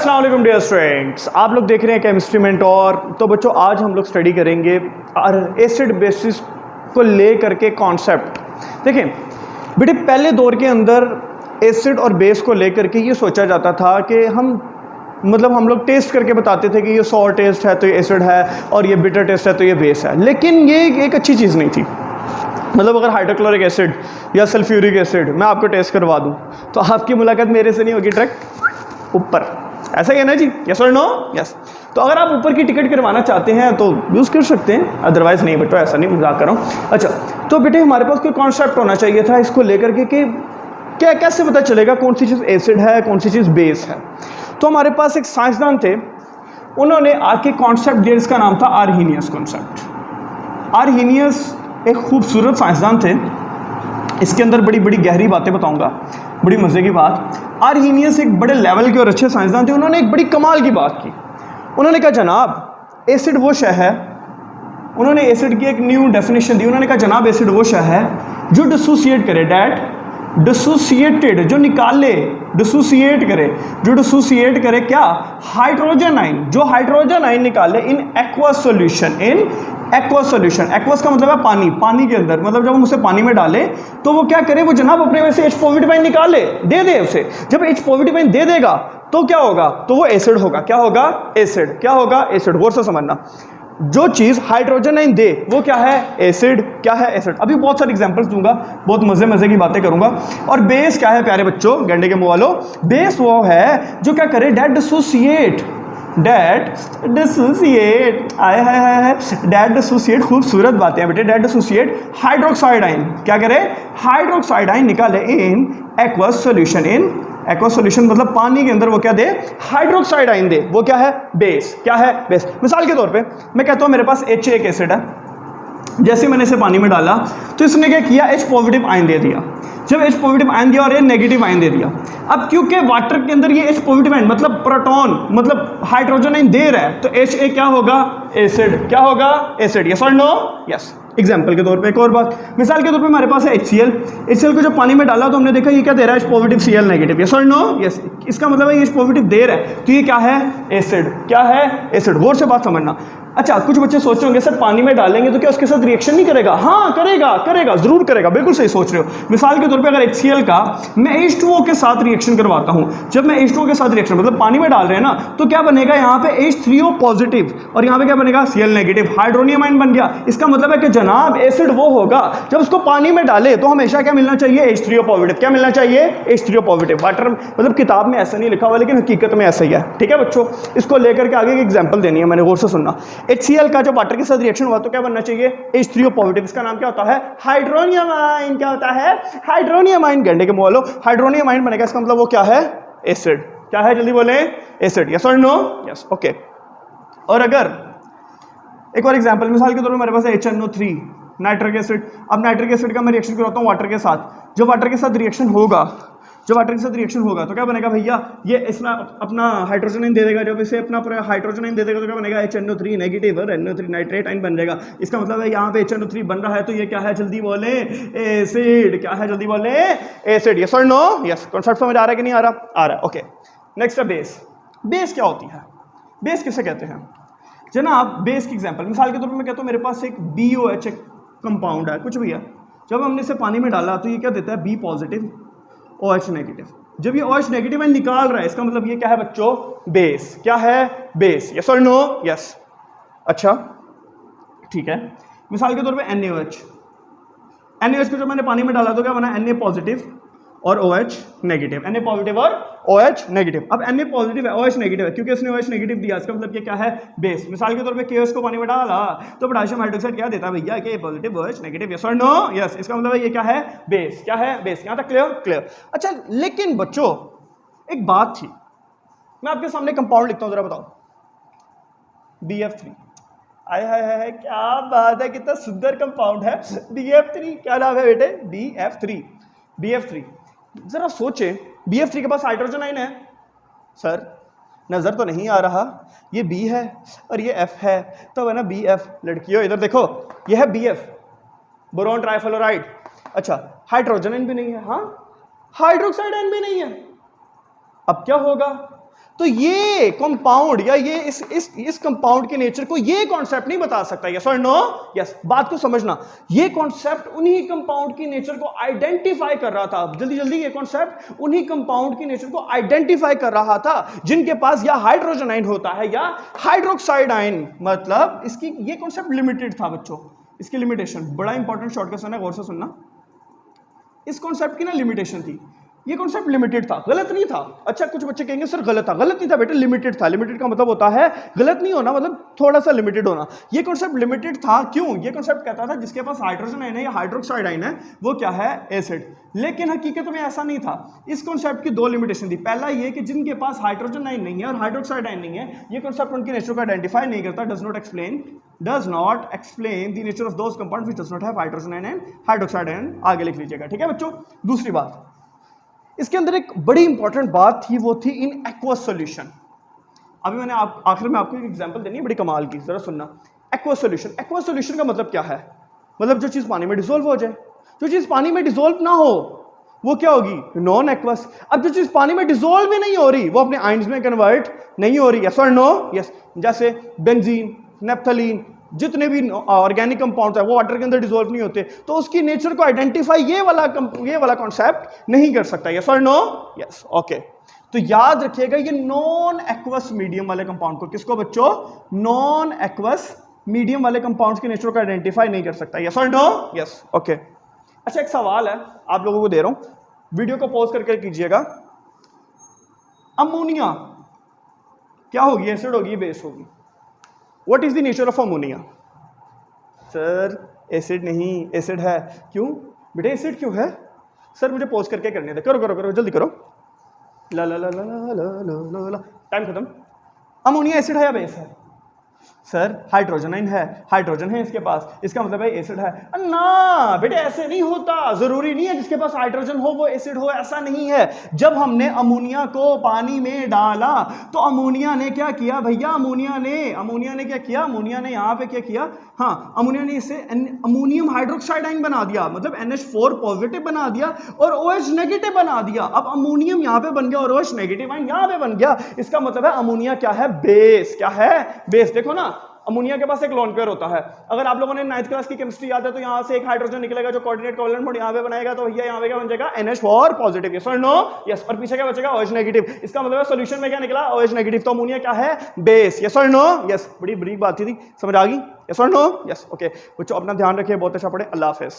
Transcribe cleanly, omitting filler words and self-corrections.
अस्सलाम वालेकुम dear students, आप लोग देख रहे हैं केमिस्ट्री मेंटोर। तो बच्चों आज हम लोग स्टडी करेंगे एसिड बेसिस को ले करके कॉन्सेप्ट। देखें बेटे, पहले दौर के अंदर एसिड और बेस को ले करके ये सोचा जाता था कि हम लोग टेस्ट करके बताते थे कि ये सॉर टेस्ट है तो ये एसिड है और ये बिटर टेस्ट है तो ये बेस है। लेकिन ये एक अच्छी चीज़ नहीं थी। मतलब अगर हाइड्रोक्लोरिक एसिड या सल्फ्यूरिक एसिड मैं आपको टेस्ट करवा दूं तो आपकी मुलाकात मेरे से नहीं होगी, डायरेक्ट ऊपर। ऐसा ही है ना जी? यस और नो? यस। तो अगर आप ऊपर की टिकट करवाना चाहते हैं तो यूज़ कर सकते हैं, अदरवाइज नहीं बेटा, ऐसा नहीं, मजाक कर रहा हूँ। अच्छा, तो बेटे हमारे पास कोई कॉन्सेप्ट होना चाहिए था इसको लेकर के कि क्या कैसे पता चलेगा कौन सी चीज़ एसिड है कौन सी चीज़ बेस है। तो हमारे पास एक साइंसदान थे, उन्होंने आके कॉन्सेप्ट दिया, इसका नाम था आर्हीनियस कॉन्सेप्ट। आर्हीनियस एक खूबसूरत साइंसदान थे, इसके अंदर बड़ी बड़ी गहरी बातें बताऊंगा, बड़ी मज़े की बात। आर्हीनियस एक बड़े लेवल के और अच्छे साइंसदान थे। उन्होंने एक बड़ी कमाल की बात की। उन्होंने कहा जनाब एसिड वो शय है, उन्होंने एसिड की एक न्यू डेफिनेशन दी। उन्होंने कहा जनाब एसिड वो शय है जो डिसोसिएट करे, डैट डिसोसिएटेड, जो निकाले, डिसोसिएट करे, जो डिसोसिएट करे क्या, हाइड्रोजन आयन, जो हाइड्रोजन आयन निकाले in aqueous solution, in aqueous solution. Aqueous का मतलब है पानी, पानी के अंदर, मतलब जब हम उसे पानी में डालें तो वो क्या करे, वो जनाब अपने में से H पॉजिटिव आयन निकाले, दे दे उसे। जब H पॉजिटिव आयन दे देगा तो क्या होगा, तो वो एसिड होगा। क्या होगा? एसिड। क्या होगा? एसिड। गौर से समझना, जो चीज़ हाइड्रोजन आयन दे वो क्या है? एसिड। क्या है? एसिड। अभी बहुत सारे एग्जांपल्स दूंगा, बहुत मजे मजे की बातें करूंगा। और बेस क्या है प्यारे बच्चों, गंडे के मुंह वालों? बेस वो है जो क्या करे, डेट डिसोसिएट, डेट डिसोसिएट, आए हाय हाय हाय, डेट डिसोसिएट, खूबसूरत बातें हैं बेटे। डेट डिसोसिएट हाइड्रोक्साइड आयन, क्या करे, हाइड्रोक्साइड आयन निकाले in aqueous solution, in aqueous solution मतलब पानी के अंदर वो क्या दे, हाइड्रोक्साइड आयन दे, वो क्या है? बेस। क्या है? बेस। मिसाल के तौर पे मैं कहता हूं मेरे पास H एक एसिड है, जैसे मैंने इसे पानी में डाला तो इसने क्या किया, H पॉजिटिव आयन दे दिया। जब H पॉजिटिव आयन दिया और ये नेगेटिव आयन दे दिया, अब क्योंकि वाटर के अंदर ये H पॉजिटिव आयन मतलब प्रोटॉन मतलब हाइड्रोजन आयन दे रहा है तो Ha क्या होगा? एसिड। क्या होगा? एसिड। यस और नो? यस। एग्जाम्पल के तौर पे एक और बात, मिसाल के तौर पे हमारे पास है HCl। HCl को जब पानी में डाला तो हमने देखा ये क्या दे रहा है, H positive Cl negative. Yes और नो? यस। इसका मतलब है ये H पॉजिटिव दे रहा है तो ये क्या है? एसिड। क्या है? एसिड। गौर से बात समझना। अच्छा, कुछ बच्चे सोच रहे होंगे सर पानी में डालेंगे तो क्या उसके साथ रिएक्शन नहीं करेगा? हाँ करेगा, करेगा, जरूर करेगा, बिल्कुल सही सोच रहे हो। मिसाल के तौर पे अगर HCl का मैं H2O के साथ रिएक्शन करवाता हूं, जब मैं H2O के साथ रिएक्शन मतलब पानी में डाल रहे हैं ना, तो क्या बनेगा यहाँ पे H3O पॉजिटिव और यहाँ पे क्या बनेगा? Cl नेगेटिव, हाइड्रोनियम आयन बन गया। इसका मतलब है कि जनाब एसिड वो होगा जब उसको पानी में डाले तो हमेशा क्या मिलना चाहिए? H3O positive. क्या मिलना चाहिए? H3O positive. वाटर मतलब किताब में ऐसा नहीं लिखा हुआ लेकिन हकीकत में ऐसा ही है। ठीक है बच्चों, इसको लेकर के आगे एक एग्जाम्पल देनी है मैंने, गौर से सुनना। HCl का जब वाटर के साथ रिएक्शन हुआ तो क्या बनना चाहिए? H3O positive. इसका नाम क्या होता है? Hydronium ion. क्या होता है? Hydronium ion. गंडे के मुंह वालों, हाइड्रोनियम आयन बनेगा, इसका मतलब वो क्या है? एसिड। क्या है? जल्दी बोले। एसिड। यस और नो? यस। ओके। और अगर एक और एग्जांपल, मिसाल के तौर पर मेरे पास है HNO3 नाइट्रिक एसिड। अब नाइट्रिक एसिड का मैं रिएक्शन करवाता हूँ वाटर के साथ। जब वाटर के साथ रिएक्शन होगा, जब वाटर के साथ रिएक्शन होगा तो क्या बनेगा भैया, ये इसमें अपना हाइड्रोजन आयन दे देगा। जब इसे अपना पूरा हाइड्रोजन आयन दे देगा तो क्या बनेगा? HNO3 नेगेटिव और NO3 नाइट्रेट आयन बन जाएगा। इसका मतलब है यहाँ पे HNO3 बन रहा है तो ये क्या है? जल्दी बोले। एसिड। क्या है? जल्दी बोले। एसिड। यस और नो? यस। कॉन्सेप्ट समझ आ रहा है कि नहीं आ रहा? आ रहा है। ओके। नेक्स्ट है बेस। बेस क्या होती है? बेस किसे कहते हैं जनाब? बेस की एग्जांपल मिसाल के तौर पे मैं कहता हूँ मेरे पास एक BOH कंपाउंड है, कुछ भी है। जब हमने इसे पानी में डाला तो ये क्या देता है? B positive OH negative. जब ये OH नेगेटिव आयन निकाल रहा है इसका मतलब ये क्या है बच्चों? बेस। क्या है? बेस। यस और नो? यस। अच्छा ठीक है, मिसाल के तौर पे NaOH। NaOH को जब मैंने पानी में डाला तो क्या बना? Na पॉजिटिव और OH नेगेटिव। Na पॉजिटिव और OH नेगेटिव। अब Na पॉजिटिव है, OH नेगेटिव है, क्योंकि इसने OH नेगेटिव दिया, इसका मतलब ये क्या है? बेस। मिसाल के तौर पे KOH को पानी में डाला तो पोटेशियम हाइड्रोक्साइड क्या देता है भैया? K positive OH negative. Yes और नो? यस। इसका मतलब ये क्या है? बेस। क्या है? बेस। यहाँ तक क्लियर? क्लियर। अच्छा, लेकिन बच्चों एक बात थी, मैं आपके सामने कंपाउंड लिखता हूँ, जरा बताओ। BF3। आय हाय हाय, क्या बात है, कितना सुंदर कंपाउंड है BF3। क्या नाम है बेटे? BF3। BF3 जरा सोचे, BF3 के पास हाइड्रोजन आयन है सर? नजर तो नहीं आ रहा, ये B है और ये F है तो है ना BF। लड़कियों इधर देखो, ये है BF, बोरोन ट्राइफ्लोराइड। अच्छा, हाइड्रोजन आयन भी नहीं है, हाँ हाइड्रोक्साइड आयन भी नहीं है। अब क्या होगा? तो ये कंपाउंड या ये इस कंपाउंड के नेचर को ये कॉन्सेप्ट नहीं बता सकता। यस और नो? यस। बात को समझना, ये कॉन्सेप्ट उन्हीं कंपाउंड की नेचर को आइडेंटिफाई कर रहा था। जल्दी जल्दी, ये कॉन्सेप्ट उन्हीं कंपाउंड की नेचर को आइडेंटिफाई कर रहा था जिनके पास या हाइड्रोजन आयन होता है या हाइड्रोक्साइड आयन। मतलब इसकी ये कॉन्सेप्ट लिमिटेड था बच्चों। इसकी लिमिटेशन बड़ा इंपॉर्टेंट शॉर्ट क्वेश्चन है, गौर से सुनना। इस कॉन्सेप्ट की ना लिमिटेशन थी, ये कॉन्सेप्ट लिमिटेड था, गलत नहीं था। अच्छा, कुछ बच्चे कहेंगे सर गलत था। गलत नहीं था बेटा, लिमिटेड था। लिमिटेड का मतलब होता है गलत नहीं होना, मतलब थोड़ा सा लिमिटेड होना। ये कॉन्सेप्ट लिमिटेड था क्यों? ये कॉन्सेप्ट कहता था जिसके पास हाइड्रोजन आयन है या हाइड्रोक्साइड आयन है वो क्या है? एसिड। लेकिन हकीकत में ऐसा नहीं था। इस कॉन्सेप्ट की दो लिमिटेशन थी। पहला ये कि जिनके पास हाइड्रोजन आयन नहीं है और हाइड्रोक्साइड आयन नहीं है, ये कॉन्सेप्ट उनके नेचर को आइडेंटिफाई नहीं करता। Does not explain the nature of those compounds which does not have hydrogen ion and hydroxide ion. आगे लिख लीजिएगा, ठीक है बच्चों। दूसरी बात, इसके अंदर एक बड़ी इंपॉर्टेंट बात थी, वो थी इन एक्वस सॉल्यूशन। अभी मैंने आखिर में आपको एक एग्जांपल देनी है बड़ी कमाल की, जरा सुनना। एक्वस सॉल्यूशन, एक्वस सॉल्यूशन का मतलब क्या है? मतलब जो चीज पानी में डिसॉल्व हो जाए। जो चीज पानी में डिसॉल्व ना हो वो क्या होगी? Non aqueous. अब जो चीज पानी में डिसॉल्व भी नहीं हो रही वो अपने आयंस में कन्वर्ट नहीं हो रही। यस और नो? यस। जैसे बेंजीन, नेप्थलीन, जितने भी ऑर्गेनिक कंपाउंड है वो वाटर के अंदर डिसॉल्व नहीं होते, तो उसकी नेचर को आइडेंटिफाई ये वाला कॉन्सेप्ट नहीं कर सकता। यस और नो? यस। ओके, तो याद रखिएगा ये नॉन एक्वस मीडियम वाले कंपाउंड को, किसको बच्चों? नॉन एक्वस मीडियम वाले कंपाउंड्स के नेचर को आइडेंटिफाई नहीं कर सकता। यस और नो? यस। ओके। अच्छा, एक सवाल है आप लोगों को दे रहा हूं, वीडियो को पॉज करके कीजिएगा। अमोनिया क्या होगी? एसिड होगी, बेस होगी? What is the nature of ammonia? Sir acid नहीं, एसिड है। क्यों बेटे, एसिड क्यों है? सर मुझे पॉज करके करने दे। करो करो करो, जल्दी करो। ला ला ला ला ला ला ला, टाइम खत्म। अमोनिया एसिड है या बेस है? सर हाइड्रोजन आयन है, हाइड्रोजन है इसके पास, इसका मतलब है एसिड है। ना बेटे, ऐसे नहीं होता। जरूरी नहीं है जिसके पास हाइड्रोजन हो वो एसिड हो, ऐसा नहीं है। जब हमने अमोनिया को पानी में डाला तो अमोनिया ने क्या किया भैया? अमोनिया ने क्या किया? अमोनिया ने यहाँ पे क्या किया? हाँ, अमोनिया ने इसे अमोनियम हाइड्रोक्साइड आयन बना दिया, मतलब NH4 पॉजिटिव बना दिया और OH नेगेटिव बना दिया। अब अमोनियम यहाँ पे बन गया और OH नेगेटिव आयन यहाँ पे बन गया। इसका मतलब है अमोनिया क्या है? बेस। क्या है? बेस। देखो ना, अमोनिया के पास एक लोन पेयर होता है। अगर आप लोगों ने 9th क्लास की केमिस्ट्री याद है तो यहां से एक हाइड्रोजन निकलेगा जो कोऑर्डिनेट कोवलेंट बॉन्ड यहां पे बनाएगा, तो भैया यहां पे क्या बन जाएगा? NH4 positive. यस और नो? यस। और पीछे क्या बचेगा? OH negative. इसका मतलब है सॉल्यूशन में क्या निकला? OH negative. तो अमोनिया क्या है? बेस। यस और नो? यस। बड़ी बड़ी बात थी, समझ आ गई? यस और नो? यस। ओके बच्चों, अपना ध्यान रखिए, बहुत अच्छा पढ़े। अल्लाह हाफिज।